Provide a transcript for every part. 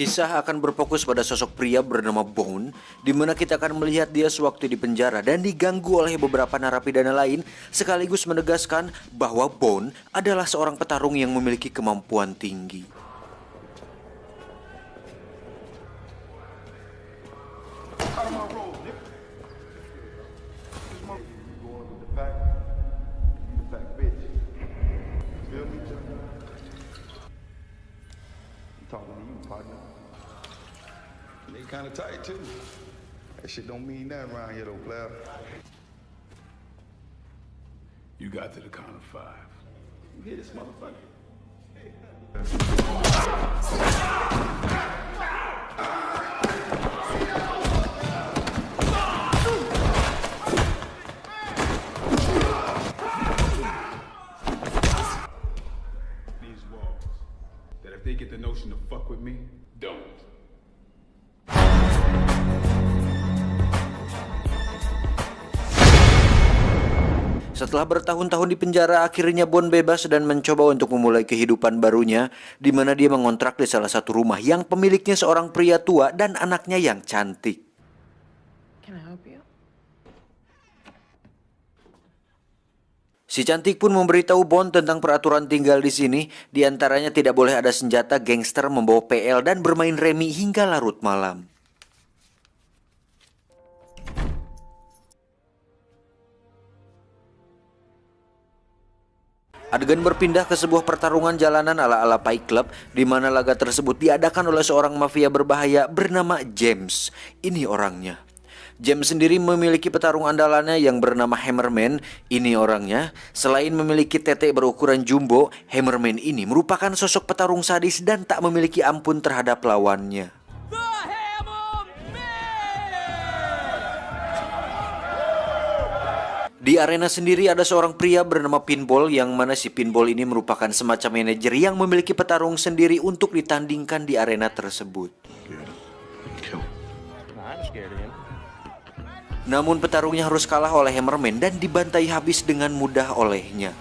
Kisah akan berfokus pada sosok pria bernama Bone, di mana kita akan melihat dia sewaktu di penjara dan diganggu oleh beberapa narapidana lain, sekaligus menegaskan bahwa Bone adalah seorang petarung yang memiliki kemampuan tinggi. They kind of tight too. That shit don't mean nothing around here though, player. You got to the count of 5. You hear this motherfucker? These walls. That if they get the notion to fuck with me, don't. Setelah bertahun-tahun di penjara, akhirnya Bone bebas dan mencoba untuk memulai kehidupan barunya, di mana dia mengontrak di salah satu rumah yang pemiliknya seorang pria tua dan anaknya yang cantik. Can I help you? Si cantik pun memberitahu Bone tentang peraturan tinggal di sini, di antaranya tidak boleh ada senjata, gangster, membawa PL, dan bermain remi hingga larut malam. Adegan berpindah ke sebuah pertarungan jalanan ala-ala Fight Club, di mana laga tersebut diadakan oleh seorang mafia berbahaya bernama James. Ini orangnya. James sendiri memiliki petarung andalannya yang bernama Hammerman. Ini orangnya. Selain memiliki tete berukuran jumbo, Hammerman ini merupakan sosok petarung sadis dan tak memiliki ampun terhadap lawannya. Di arena sendiri ada seorang pria bernama Pinball, yang mana si Pinball ini merupakan semacam manajer yang memiliki petarung sendiri untuk ditandingkan di arena tersebut. Namun petarungnya harus kalah oleh Hammerman dan dibantai habis dengan mudah olehnya.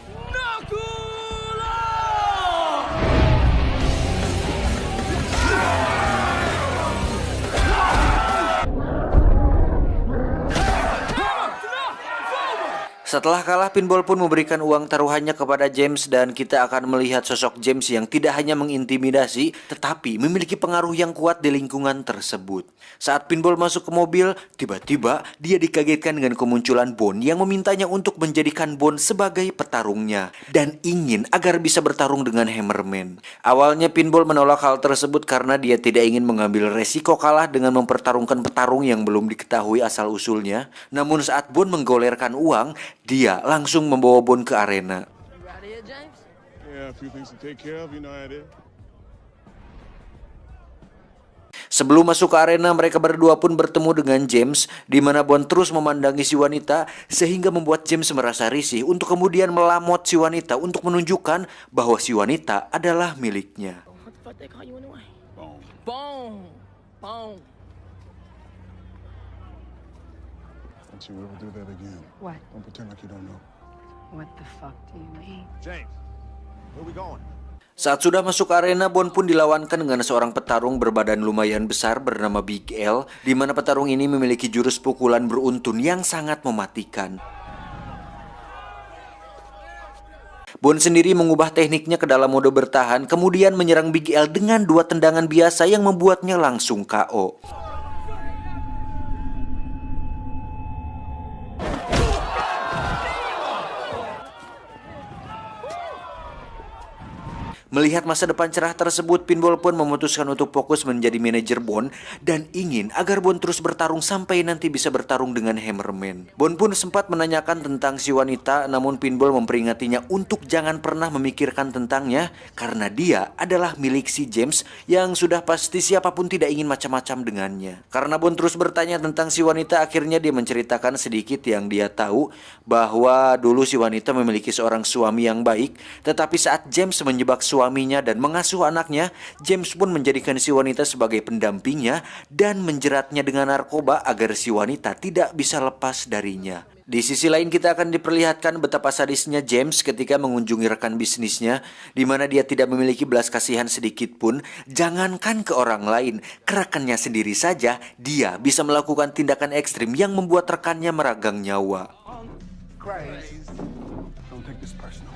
Setelah kalah, Pinball pun memberikan uang taruhannya kepada James, dan kita akan melihat sosok James yang tidak hanya mengintimidasi, tetapi memiliki pengaruh yang kuat di lingkungan tersebut. Saat Pinball masuk ke mobil, tiba-tiba dia dikagetkan dengan kemunculan Bone yang memintanya untuk menjadikan Bone sebagai petarungnya dan ingin agar bisa bertarung dengan Hammerman. Awalnya Pinball menolak hal tersebut karena dia tidak ingin mengambil resiko kalah dengan mempertarungkan petarung yang belum diketahui asal-usulnya. Namun saat Bone menggolerkan uang, dia langsung membawa Bone ke arena. Sebelum masuk ke arena, mereka berdua pun bertemu dengan James, di mana Bone terus memandangi si wanita sehingga membuat James merasa risih untuk kemudian melamot si wanita untuk menunjukkan bahwa si wanita adalah miliknya. Don't you ever do that again. What? Don't pretend like you don't know. What the fuck do you mean? James, where we going? Saat sudah masuk arena, Bone pun dilawankan dengan seorang petarung berbadan lumayan besar bernama Big L, di mana petarung ini memiliki jurus pukulan beruntun yang sangat mematikan. Bone sendiri mengubah tekniknya ke dalam mode bertahan, kemudian menyerang Big L dengan 2 tendangan biasa yang membuatnya langsung KO. Melihat masa depan cerah tersebut, Pinball pun memutuskan untuk fokus menjadi manajer Bone dan ingin agar Bone terus bertarung sampai nanti bisa bertarung dengan Hammerman. Bone pun sempat menanyakan tentang si wanita, namun Pinball memperingatinya untuk jangan pernah memikirkan tentangnya karena dia adalah milik si James yang sudah pasti siapapun tidak ingin macam-macam dengannya. Karena Bone terus bertanya tentang si wanita, akhirnya dia menceritakan sedikit yang dia tahu, bahwa dulu si wanita memiliki seorang suami yang baik, tetapi saat James menjebak suami suaminya dan mengasuh anaknya, James pun menjadikan si wanita sebagai pendampingnya dan menjeratnya dengan narkoba agar si wanita tidak bisa lepas darinya. Di sisi lain kita akan diperlihatkan betapa sadisnya James ketika mengunjungi rekan bisnisnya, di mana dia tidak memiliki belas kasihan sedikit pun. Jangankan ke orang lain, ke rekannya sendiri saja dia bisa melakukan tindakan ekstrim yang membuat rekannya meragang nyawa. Don't take this personal.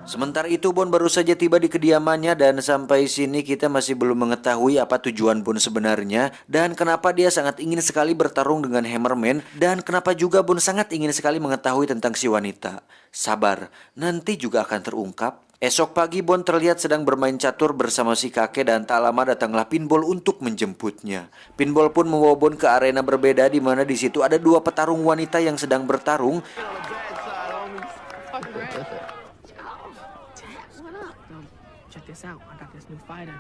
Sementara itu Bond baru saja tiba di kediamannya dan sampai sini kita masih belum mengetahui apa tujuan Bond sebenarnya dan kenapa dia sangat ingin sekali bertarung dengan Hammerman dan kenapa juga Bond sangat ingin sekali mengetahui tentang si wanita. Sabar, nanti juga akan terungkap. Esok pagi Bond terlihat sedang bermain catur bersama si kakek dan tak lama datanglah Pinball untuk menjemputnya. Pinball pun membawa Bond ke arena berbeda di mana di situ ada dua petarung wanita yang sedang bertarung. Check this out. I got this new fighter.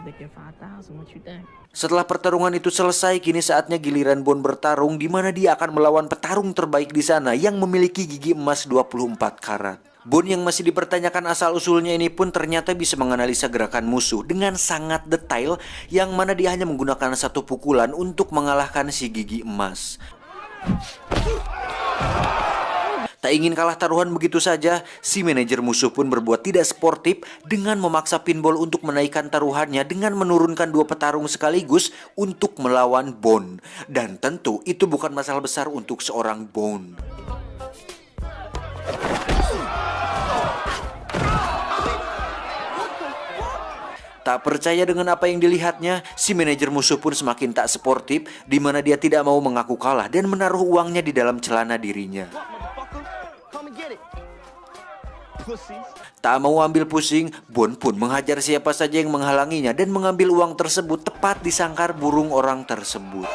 They get 5,000. What you think? Setelah pertarungan itu selesai, kini saatnya giliran Bond bertarung di mana dia akan melawan petarung terbaik di sana yang memiliki gigi emas 24 karat. Bond yang masih dipertanyakan asal-usulnya ini pun ternyata bisa menganalisa gerakan musuh dengan sangat detail, yang mana dia hanya menggunakan satu pukulan untuk mengalahkan si gigi emas. Tak ingin kalah taruhan begitu saja, si manajer musuh pun berbuat tidak sportif dengan memaksa Pinball untuk menaikkan taruhannya dengan menurunkan dua petarung sekaligus untuk melawan Bond. Dan tentu itu bukan masalah besar untuk seorang Bond. Tak percaya dengan apa yang dilihatnya, si manajer musuh pun semakin tak sportif, di mana dia tidak mau mengaku kalah dan menaruh uangnya di dalam celana dirinya. Tak mau ambil pusing, Bond pun menghajar siapa saja yang menghalanginya dan mengambil uang tersebut tepat di sangkar burung orang tersebut.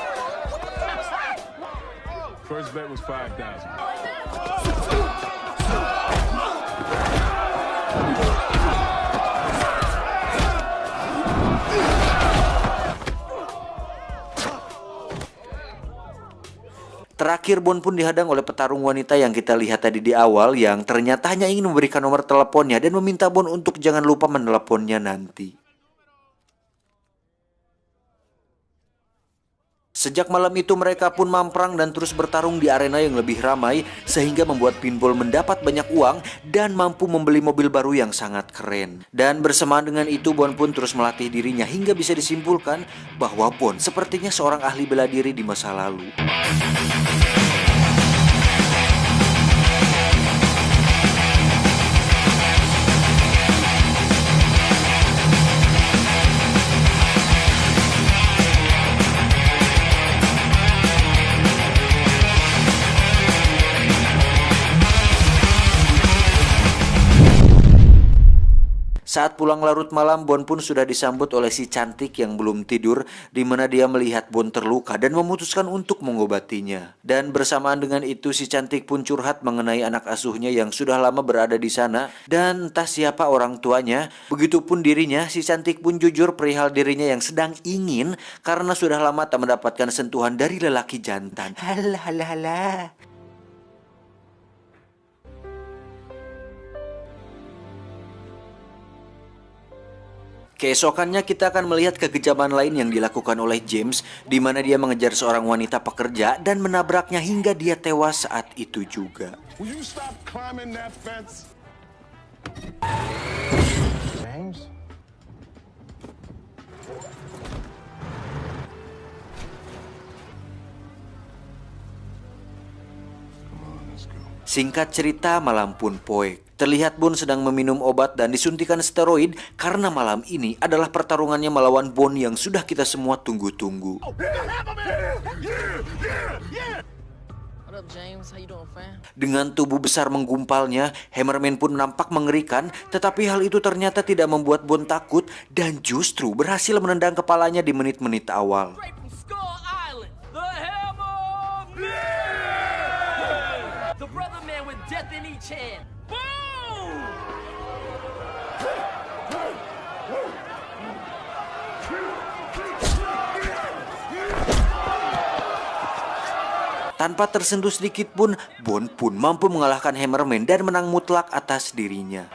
First bet was 5,000. Terakhir Bond pun dihadang oleh petarung wanita yang kita lihat tadi di awal, yang ternyata hanya ingin memberikan nomor teleponnya dan meminta Bond untuk jangan lupa meneleponnya nanti. Sejak malam itu mereka pun mamprang dan terus bertarung di arena yang lebih ramai, sehingga membuat Pinball mendapat banyak uang dan mampu membeli mobil baru yang sangat keren. Dan bersamaan dengan itu Bond pun terus melatih dirinya hingga bisa disimpulkan bahwa Bond sepertinya seorang ahli bela diri di masa lalu. Saat pulang larut malam, Bond pun sudah disambut oleh si cantik yang belum tidur, di mana dia melihat Bond terluka dan memutuskan untuk mengobatinya. Dan bersamaan dengan itu si cantik pun curhat mengenai anak asuhnya yang sudah lama berada di sana dan entah siapa orang tuanya. Begitupun dirinya, si cantik pun jujur perihal dirinya yang sedang ingin karena sudah lama tak mendapatkan sentuhan dari lelaki jantan. Halah. Keesokannya kita akan melihat kekejaman lain yang dilakukan oleh James, di mana dia mengejar seorang wanita pekerja dan menabraknya hingga dia tewas saat itu juga. Will you stop climbing that fence? James? Singkat cerita, malam pun poek. Terlihat Bond sedang meminum obat dan disuntikan steroid karena malam ini adalah pertarungannya melawan Bond yang sudah kita semua tunggu-tunggu. What up, James? How you doing, fam? Dengan tubuh besar menggumpalnya, Hammerman pun nampak mengerikan, tetapi hal itu ternyata tidak membuat Bond takut dan justru berhasil menendang kepalanya di menit-menit awal. Straight from Skull Island, the Hammerman! The brother man with death in each hand. Boom! Tanpa tersentuh sedikit pun, Bond pun mampu mengalahkan Hammerman dan menang mutlak atas dirinya.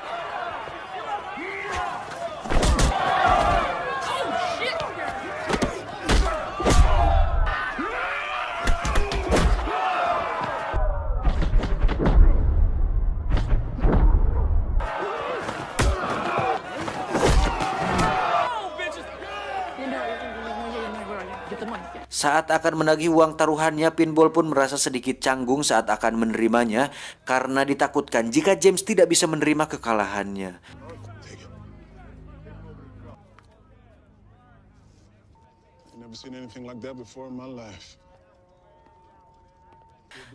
Saat akan menagih uang taruhannya, Pinball pun merasa sedikit canggung saat akan menerimanya karena ditakutkan jika James tidak bisa menerima kekalahannya. Never seen anything like that before in my life.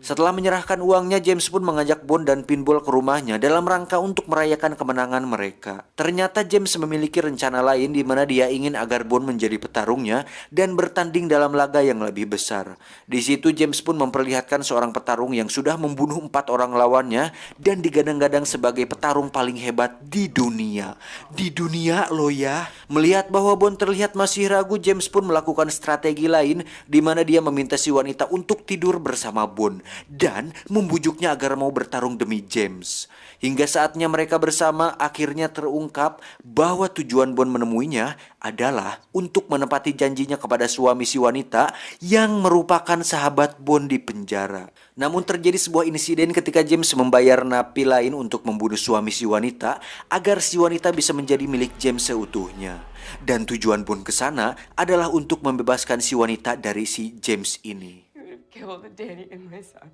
Setelah menyerahkan uangnya, James pun mengajak Bond dan Pinball ke rumahnya dalam rangka untuk merayakan kemenangan mereka. Ternyata James memiliki rencana lain di mana dia ingin agar Bond menjadi petarungnya dan bertanding dalam laga yang lebih besar. Di situ James pun memperlihatkan seorang petarung yang sudah membunuh 4 orang lawannya dan digadang-gadang sebagai petarung paling hebat di dunia. Di dunia lo ya. Melihat bahwa Bond terlihat masih ragu, James pun melakukan strategi lain di mana dia meminta si wanita untuk tidur bersama Bond dan membujuknya agar mau bertarung demi James. Hingga saatnya mereka bersama, akhirnya terungkap bahwa tujuan Bond menemuinya adalah untuk menepati janjinya kepada suami si wanita yang merupakan sahabat Bond di penjara. Namun terjadi sebuah insiden ketika James membayar napi lain untuk membunuh suami si wanita agar si wanita bisa menjadi milik James seutuhnya. Dan tujuan Bond ke sana adalah untuk membebaskan si wanita dari si James ini. Killed Danny and my son.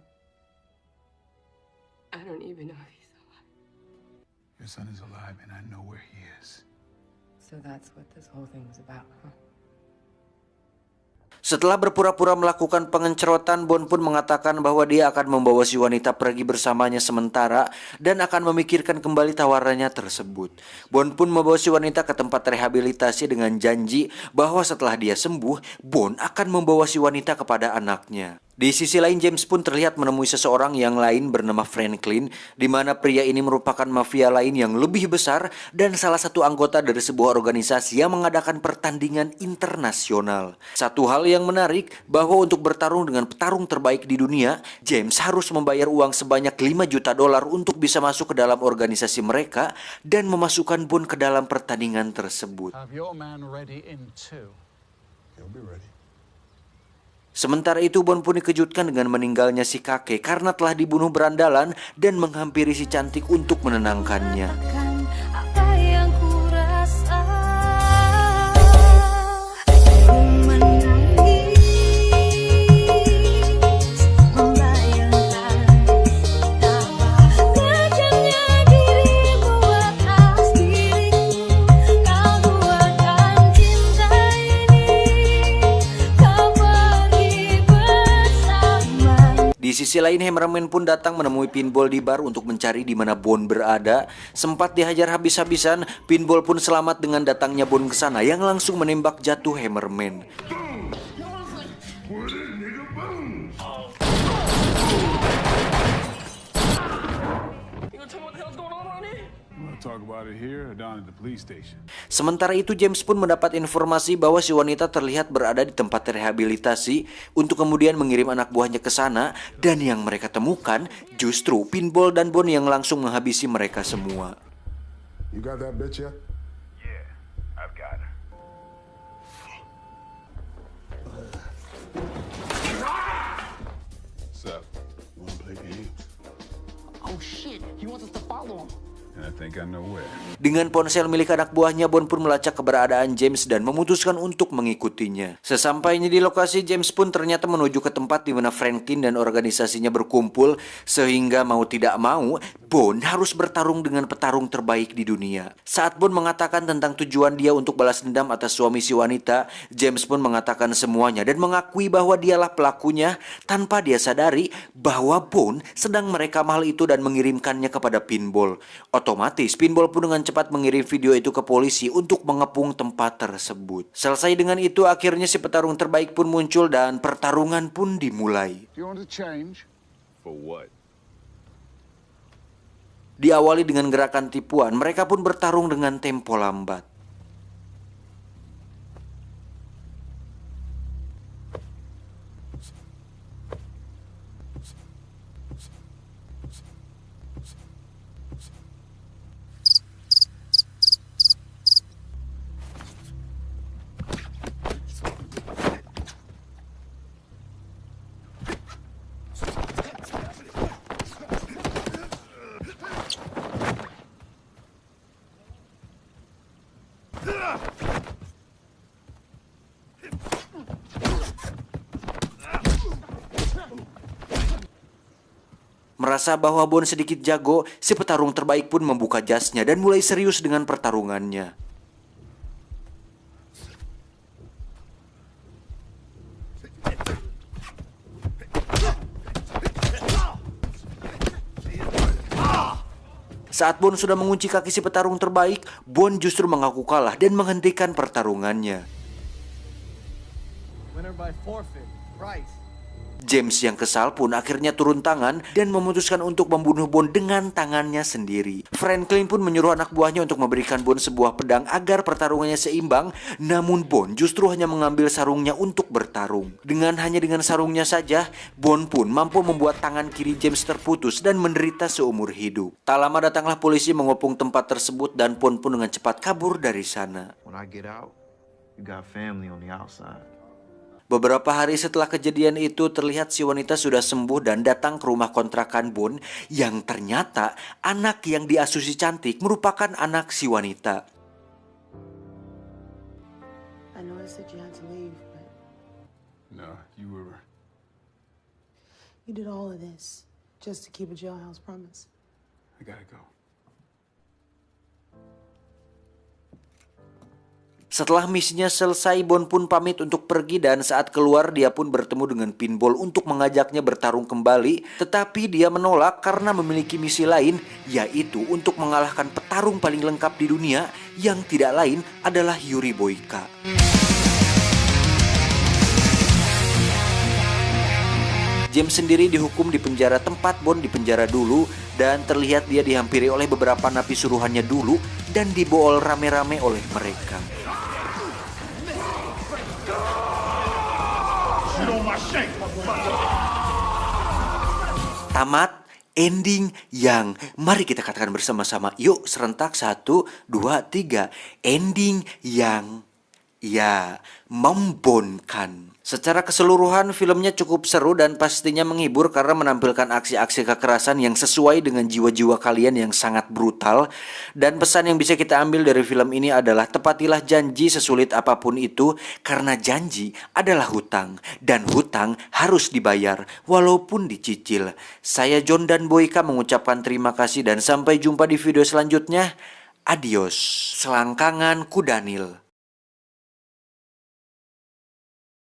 I don't even know if he's alive. Your son is alive, and I know where he is. So that's what this whole thing was about, huh? Setelah berpura-pura melakukan pengencerotan, Bond pun mengatakan bahwa dia akan membawa si wanita pergi bersamanya sementara dan akan memikirkan kembali tawarannya tersebut. Bond pun membawa si wanita ke tempat rehabilitasi dengan janji bahwa setelah dia sembuh, Bond akan membawa si wanita kepada anaknya. Di sisi lain, James pun terlihat menemui seseorang yang lain bernama Franklin, di mana pria ini merupakan mafia lain yang lebih besar dan salah satu anggota dari sebuah organisasi yang mengadakan pertandingan internasional. Satu hal yang menarik, bahwa untuk bertarung dengan petarung terbaik di dunia, James harus membayar uang sebanyak 5 juta dolar untuk bisa masuk ke dalam organisasi mereka dan memasukkan Bond ke dalam pertandingan tersebut. Have your man ready in 2. He'll be ready. Sementara itu, Bond pun dikejutkan dengan meninggalnya si kakek karena telah dibunuh berandalan dan menghampiri si cantik untuk menenangkannya. Apa yang ku rasa, ku menangis, membayangkan betapa kejamnya dirimu atas diriku. Kau buatkan cinta ini, kau pergi bersama. Di sisi lain, Hammerman pun datang menemui Pinball di bar untuk mencari di mana Bond berada. Sempat dihajar habis-habisan, Pinball pun selamat dengan datangnya Bond ke sana yang langsung menembak jatuh Hammerman. You gonna tell me what the hell's going on around here? You want to talk about it here or down at the police station? Sementara itu, James pun mendapat informasi bahwa si wanita terlihat berada di tempat rehabilitasi untuk kemudian mengirim anak buahnya ke sana, dan yang mereka temukan justru Pinball dan Bond yang langsung menghabisi mereka semua. You got that bitch yet? Yeah, I've got her. What's up? You wanna play games? Oh shit, he wants us to follow him. And I think I know where. Dengan ponsel milik anak buahnya, Bond pun melacak keberadaan James dan memutuskan untuk mengikutinya. Sesampainya di lokasi, James pun ternyata menuju ke tempat di mana Franklin dan organisasinya berkumpul, sehingga mau tidak mau, Bond harus bertarung dengan petarung terbaik di dunia. Saat Bond mengatakan tentang tujuan dia untuk balas dendam atas suami si wanita, James pun mengatakan semuanya dan mengakui bahwa dialah pelakunya tanpa dia sadari bahwa Bond sedang merekam hal itu dan mengirimkannya kepada Pinball. Otomatis, Pinball pun dengan cepat mengirim video itu ke polisi untuk mengepung tempat tersebut. Selesai dengan itu, akhirnya si petarung terbaik pun muncul dan pertarungan pun dimulai. Do you want to change? For what? Diawali dengan gerakan tipuan, mereka pun bertarung dengan tempo lambat. Merasa bahwa Bond sedikit jago, si petarung terbaik pun membuka jasnya dan mulai serius dengan pertarungannya. Saat Bond sudah mengunci kaki si petarung terbaik, Bond justru mengaku kalah dan menghentikan pertarungannya. Winner by forfeit. Price. James yang kesal pun akhirnya turun tangan dan memutuskan untuk membunuh Bond dengan tangannya sendiri. Franklin pun menyuruh anak buahnya untuk memberikan Bond sebuah pedang agar pertarungannya seimbang, namun Bond justru hanya mengambil sarungnya untuk bertarung. Dengan sarungnya saja, Bond pun mampu membuat tangan kiri James terputus dan menderita seumur hidup. Tak lama datanglah polisi mengepung tempat tersebut dan Bond pun dengan cepat kabur dari sana. When I get out, you got family on the outside. Beberapa hari setelah kejadian itu, terlihat si wanita sudah sembuh dan datang ke rumah kontrakan Bond yang ternyata anak yang diasuh si cantik merupakan anak si wanita. I noticed that you had to leave, but No, you did all of this just to keep a jailhouse promise. I gotta go. Setelah misinya selesai, Bond pun pamit untuk pergi dan saat keluar dia pun bertemu dengan Pinball untuk mengajaknya bertarung kembali. Tetapi dia menolak karena memiliki misi lain, yaitu untuk mengalahkan petarung paling lengkap di dunia yang tidak lain adalah Yuri Boyka. James sendiri dihukum di penjara tempat Bond di penjara dulu dan terlihat dia dihampiri oleh beberapa napi suruhannya dulu dan dibool rame-rame oleh mereka. Tamat ending yang mari kita katakan bersama-sama, yuk serentak 1, 2, 3. Ending yang ya membonkan. Secara keseluruhan filmnya cukup seru dan pastinya menghibur karena menampilkan aksi-aksi kekerasan yang sesuai dengan jiwa-jiwa kalian yang sangat brutal. Dan pesan yang bisa kita ambil dari film ini adalah tepatilah janji sesulit apapun itu, karena janji adalah hutang dan hutang harus dibayar walaupun dicicil. Saya John dan Boyka mengucapkan terima kasih dan sampai jumpa di video selanjutnya. Adios. Selangkangan Kudanil.